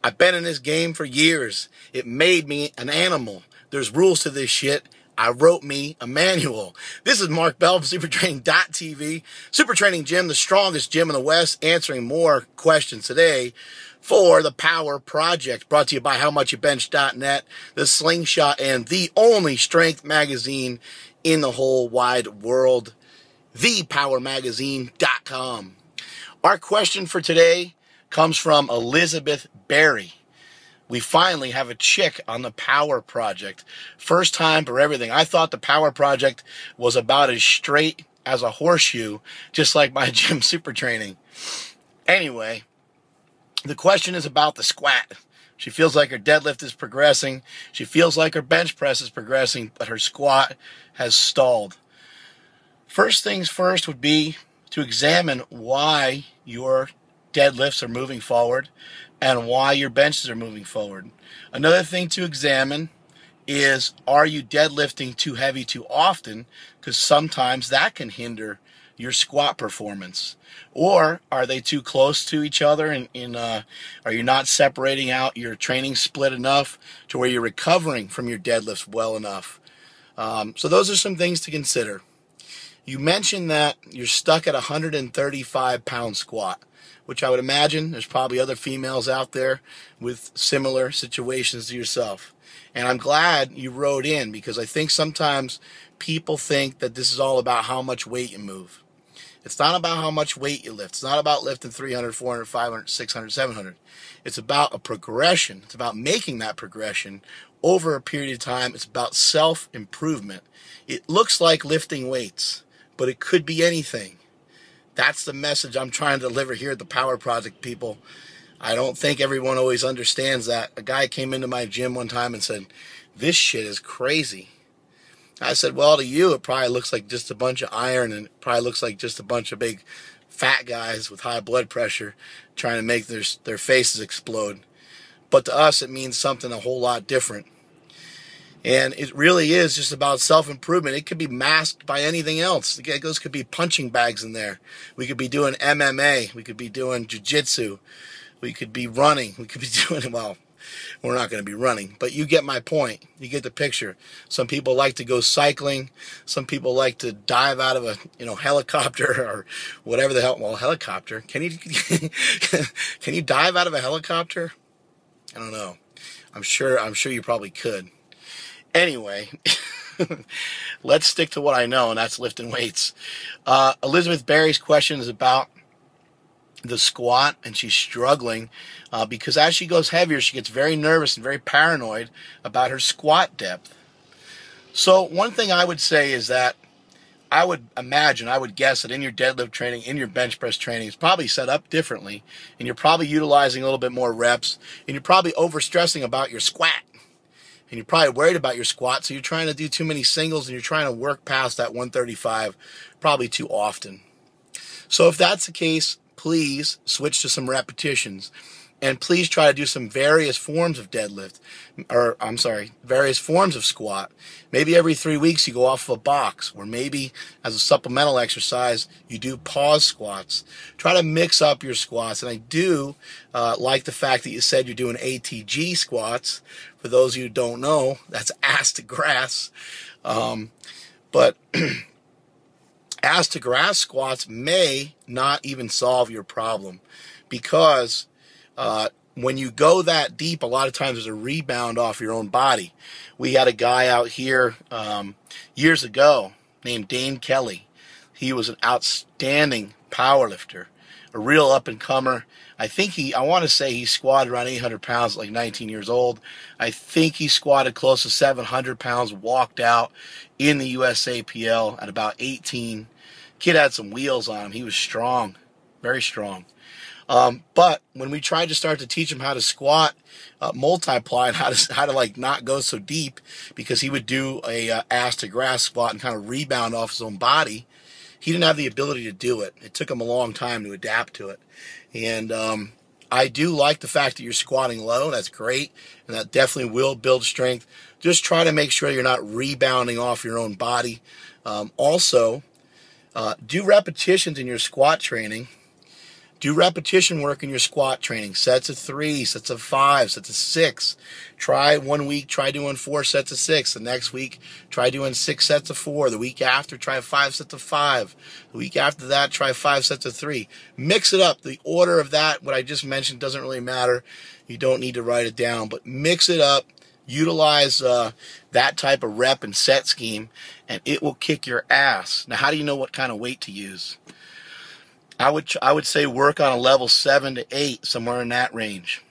I've been in this game for years. It made me an animal. There's rules to this shit. I wrote me a manual. This is Mark Bell from SuperTraining.tv. Super Training Gym, the strongest gym in the West, answering more questions today for the Power Project, brought to you by HowMuchYouBench.net, the Slingshot, and the only strength magazine in the whole wide world, thepowermagazine.com. Our question for today comes from Elizabeth Berry. We finally have a chick on the Power Project. First time for everything. I thought the Power Project was about as straight as a horseshoe, just like my gym Super Training. Anyway, the question is about the squat. She feels like her deadlift is progressing. She feels like her bench press is progressing, but her squat has stalled. First things first would be to examine why your deadlifts are moving forward and why your benches are moving forward. Another thing to examine is, are you deadlifting too heavy too often? Because sometimes that can hinder your squat performance. Or are they too close to each other, and are you not separating out your training split enough to where you're recovering from your deadlifts well enough? So those are some things to consider. You mentioned that you're stuck at a 135-pound squat, which I would imagine there's probably other females out there with similar situations to yourself. And I'm glad you wrote in, because I think sometimes people think that this is all about how much weight you move. It's not about how much weight you lift. It's not about lifting 300, 400, 500, 600, 700. It's about a progression. It's about making that progression over a period of time. It's about self-improvement. It looks like lifting weights, but it could be anything. That's the message I'm trying to deliver here at the Power Project, people. I don't think everyone always understands that. A guy came into my gym one time and said, "This shit is crazy." I said, well, to you, it probably looks like just a bunch of iron, and it probably looks like just a bunch of big fat guys with high blood pressure trying to make their faces explode. But to us, it means something a whole lot different. And it really is just about self-improvement. It could be masked by anything else. Those could be punching bags in there. We could be doing MMA. We could be doing jiu-jitsu. We could be running. We could be doing, well, we're not going to be running, but you get my point. You get the picture. Some people like to go cycling. Some people like to dive out of a helicopter or whatever the hell. Well, helicopter. Can you can you dive out of a helicopter? I don't know. I'm sure you probably could. Anyway, let's stick to what I know, and that's lifting weights. Elizabeth Berry's question is about the squat, and she's struggling because as she goes heavier, she gets very nervous and very paranoid about her squat depth. So one thing I would say is that I would guess that in your deadlift training, in your bench press training, it's probably set up differently, and you're probably utilizing a little bit more reps, and you're probably overstressing about your squat. And you're probably worried about your squat, so you're trying to do too many singles, and you're trying to work past that 135 probably too often. So if that's the case, please switch to some repetitions. And please try to do some various forms of deadlift, various forms of squat. Maybe every 3 weeks you go off of a box, or maybe as a supplemental exercise, you do pause squats. Try to mix up your squats. And I do like the fact that you said you're doing ATG squats. For those of you who don't know, that's ass to grass. But ass to grass squats may not even solve your problem, because when you go that deep, a lot of times there's a rebound off your own body. We had a guy out here years ago named Dane Kelly. He was an outstanding powerlifter, a real up-and-comer. I want to say he squatted around 800 pounds at like 19 years old. I think he squatted close to 700 pounds, walked out in the USAPL at about 18. Kid had some wheels on him. He was strong, very strong. But when we tried to start to teach him how to squat, multiply, and how to like not go so deep, because he would do a ass to grass squat and kind of rebound off his own body, he didn't have the ability to do it. It took him a long time to adapt to it. And I do like the fact that you're squatting low. That's great, and that definitely will build strength. Just try to make sure you're not rebounding off your own body. Also, do repetitions in your squat training Do repetition work in your squat training. Sets of 3, sets of 5, sets of 6. Try 1 week, try doing 4 sets of 6. The next week, try doing 6 sets of 4. The week after, try 5 sets of 5. The week after that, try 5 sets of 3. Mix it up. The order of that, what I just mentioned, doesn't really matter. You don't need to write it down, but mix it up. Utilize that type of rep and set scheme, and it will kick your ass. Now, how do you know what kind of weight to use? I would say work on a level 7 to 8, somewhere in that range.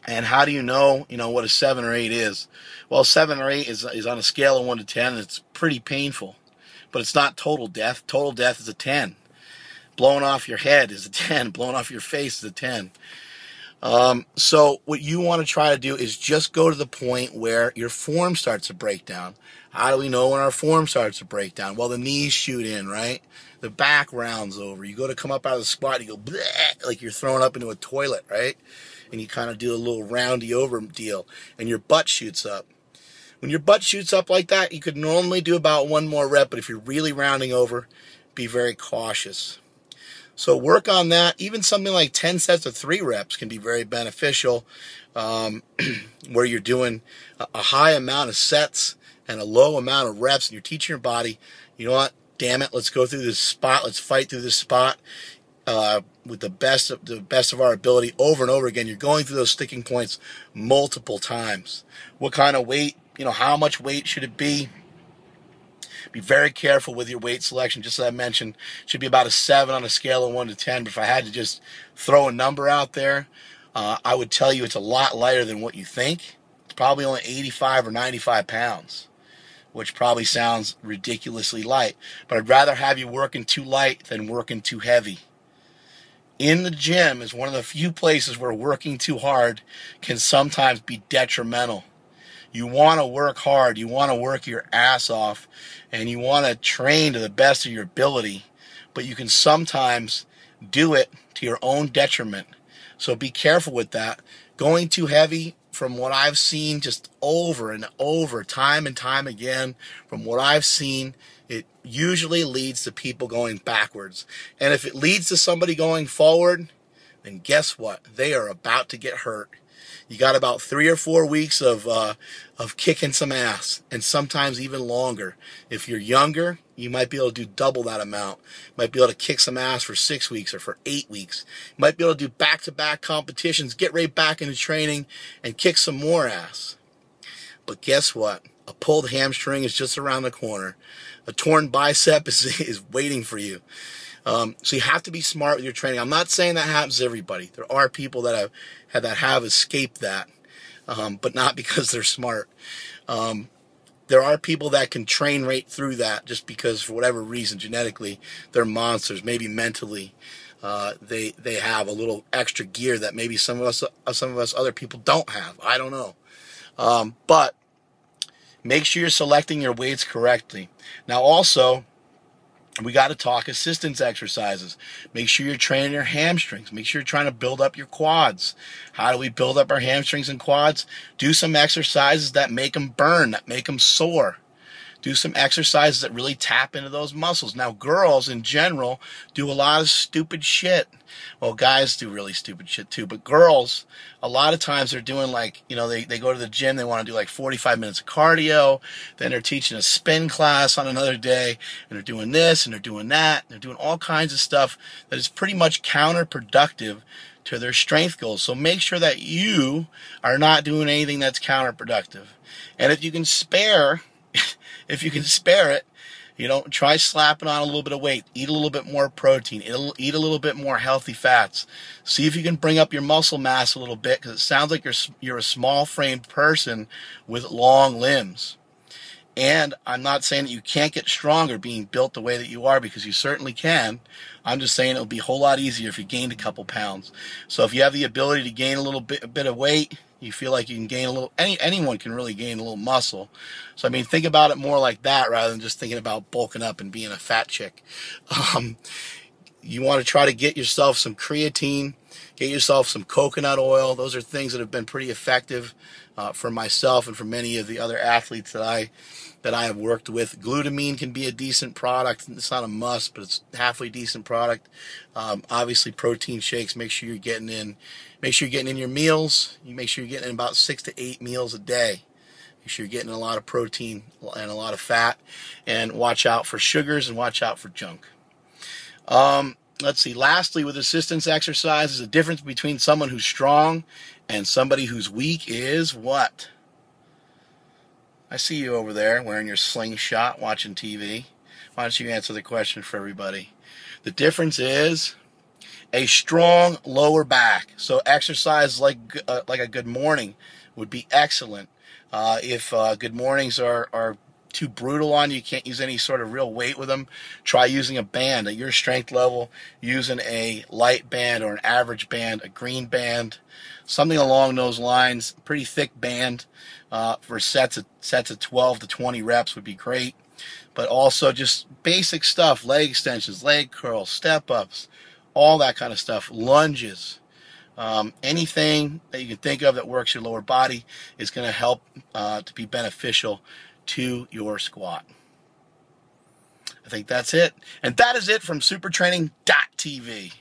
And how do you know what a 7 or 8 is? Well, 7 or 8 is on a scale of 1 to 10, and it's pretty painful. But it's not total death. Total death is a 10. Blowing off your head is a 10. Blowing off your face is a 10. So what you want to try to do is just go to the point where your form starts to break down. How do we know when our form starts to break down? Well, the knees shoot in, right? The back rounds over. You go to come up out of the squat, you go bleh, like you're thrown up into a toilet, right? And you kind of do a little roundy over deal, and your butt shoots up. When your butt shoots up like that, you could normally do about 1 more rep, but if you're really rounding over, be very cautious. So work on that. Even something like 10 sets of 3 reps can be very beneficial, where you're doing a high amount of sets and a low amount of reps, and you're teaching your body, you know what, damn it, let's go through this spot, let's fight through this spot with the best of our ability over and over again. You're going through those sticking points multiple times. What kind of weight, how much weight should it be? Be very careful with your weight selection. Just as I mentioned, it should be about a 7 on a scale of 1 to 10. But if I had to just throw a number out there, I would tell you it's a lot lighter than what you think. It's probably only 85 or 95 pounds, which probably sounds ridiculously light. But I'd rather have you working too light than working too heavy. In the gym is one of the few places where working too hard can sometimes be detrimental. You want to work hard, you want to work your ass off, and you want to train to the best of your ability, but you can sometimes do it to your own detriment. So be careful with that. Going too heavy, from what I've seen just over and over, time and time again, from what I've seen, it usually leads to people going backwards. And if it leads to somebody going forward, then guess what? They are about to get hurt. You got about 3 or 4 weeks of kicking some ass, and sometimes even longer. If you're younger, you might be able to do double that amount. You might be able to kick some ass for 6 weeks or for 8 weeks. You might be able to do back-to-back competitions, get right back into training, and kick some more ass. But guess what? A pulled hamstring is just around the corner. A torn bicep is waiting for you. So you have to be smart with your training. I'm not saying that happens to everybody. There are people that have escaped that, but not because they're smart. There are people that can train right through that just because, for whatever reason, genetically, they're monsters. Maybe mentally, they have a little extra gear that maybe some of us other people don't have. I don't know. But make sure you're selecting your weights correctly. Now, also, we got to talk assistance exercises. Make sure you're training your hamstrings. Make sure you're trying to build up your quads. How do we build up our hamstrings and quads? Do some exercises that make them burn, that make them sore. Do some exercises that really tap into those muscles. Now, girls in general do a lot of stupid shit. Well, guys do really stupid shit too, but girls, a lot of times they're doing they go to the gym, they want to do like 45 minutes of cardio, then they're teaching a spin class on another day, and they're doing this and they're doing that, and they're doing all kinds of stuff that is pretty much counterproductive to their strength goals. So make sure that you are not doing anything that's counterproductive. And if you can spare it, try slapping on a little bit of weight. Eat a little bit more protein. Eat a little bit more healthy fats. See if you can bring up your muscle mass a little bit, because it sounds like you're a small-framed person with long limbs. And I'm not saying that you can't get stronger being built the way that you are, because you certainly can. I'm just saying it'll be a whole lot easier if you gained a couple pounds. So if you have the ability to gain a bit of weight, you feel like you can gain a little, anyone can really gain a little muscle. So, think about it more like that rather than just thinking about bulking up and being a fat chick. You want to try to get yourself some creatine, Get yourself some coconut oil. Those are things that have been pretty effective for myself and for many of the other athletes that I have worked with. Glutamine can be a decent product. It's not a must, but it's a halfway decent product. Obviously, protein shakes. Make sure you're getting in. Make sure you're getting in your meals. You make sure you're getting in about 6 to 8 meals a day. Make sure you're getting a lot of protein and a lot of fat, and watch out for sugars and watch out for junk. Let's see. Lastly, with resistance exercises, the difference between someone who's strong and somebody who's weak is what? I see you over there wearing your slingshot, watching TV. Why don't you answer the question for everybody? The difference is a strong lower back. So exercise like a good morning would be excellent. If good mornings are too brutal on you, can't use any sort of real weight with them, try using a band at your strength level, using a light band or an average band, a green band, something along those lines. Pretty thick band for sets of 12 to 20 reps would be great. But also just basic stuff, leg extensions, leg curls, step-ups, all that kind of stuff, lunges. Anything that you can think of that works your lower body is going to help to be beneficial to your squat. I think that's it. And that is it from supertraining.tv.